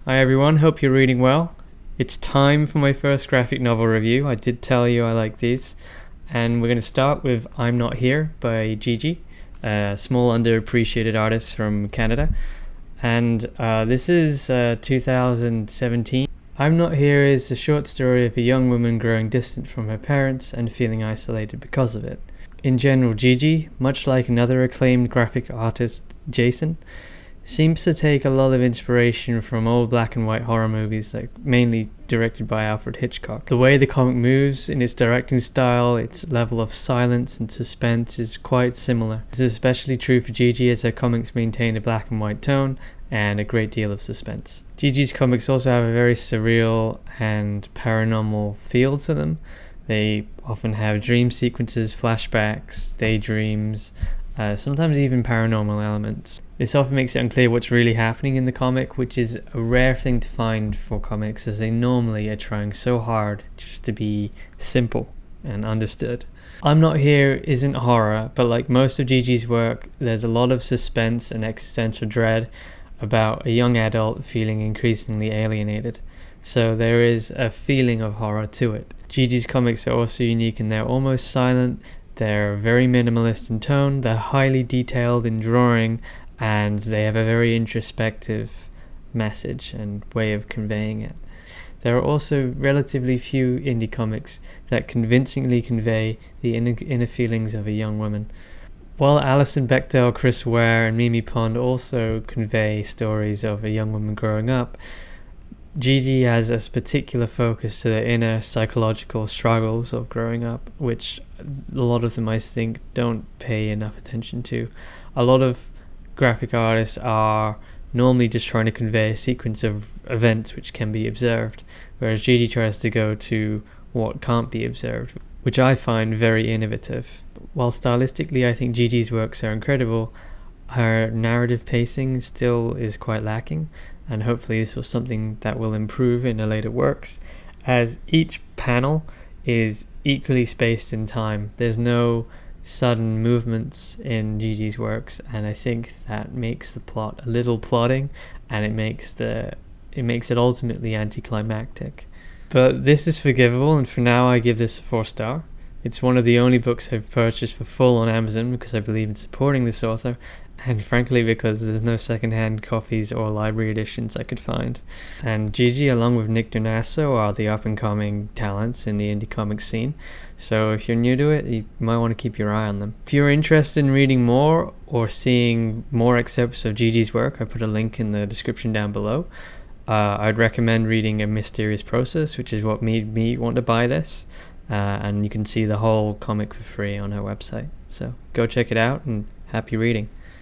Hi everyone, hope you're reading well. It's time for my first graphic novel review. I did tell you I like these. And we're going to start with I'm Not Here by Gigi, a small underappreciated artist from Canada. And this is 2017. I'm Not Here is a short story of a young woman growing distant from her parents and feeling isolated because of it. In general, Gigi, much like another acclaimed graphic artist, Jason, seems to take a lot of inspiration from old black and white horror movies, like mainly directed by Alfred Hitchcock. The way the comic moves in its directing style, its level of silence and suspense is quite similar. This is especially true for Gigi, as her comics maintain a black and white tone and a great deal of suspense. Gigi's comics also have a very surreal and paranormal feel to them. They often have dream sequences, flashbacks, daydreams, sometimes even paranormal elements. This often makes it unclear what's really happening in the comic, which is a rare thing to find for comics, as they normally are trying so hard just to be simple and understood. I'm Not Here isn't horror, but like most of Gigi's work, there's a lot of suspense and existential dread about a young adult feeling increasingly alienated. So there is a feeling of horror to it. Gigi's comics are also unique in they're almost silent, they're very minimalist in tone, they're highly detailed in drawing, and they have a very introspective message and way of conveying it. There are also relatively few indie comics that convincingly convey the inner feelings of a young woman. While Alison Bechdel, Chris Ware, and Mimi Pond also convey stories of a young woman growing up, Gigi has a particular focus to the inner psychological struggles of growing up, which a lot of them I think don't pay enough attention to. A lot of graphic artists are normally just trying to convey a sequence of events which can be observed, whereas Gigi tries to go to what can't be observed, which I find very innovative. While stylistically I think Gigi's works are incredible, her narrative pacing still is quite lacking, and hopefully this was something that will improve in her later works, as each panel is equally spaced in time. There's no sudden movements in Gigi's works, and I think that makes the plot a little plodding, and it makes it ultimately anticlimactic. But this is forgivable, and for now I give this a 4-star. It's one of the only books I've purchased for full on Amazon because I believe in supporting this author, and frankly because there's no secondhand copies or library editions I could find. And Gigi, along with Nick Donasso, are the up-and-coming talents in the indie comic scene, so if you're new to it, you might want to keep your eye on them. If you're interested in reading more or seeing more excerpts of Gigi's work, I put a link in the description down below. I'd recommend reading A Mysterious Process, which is what made me want to buy this, and you can see the whole comic for free on her website. So go check it out, and happy reading.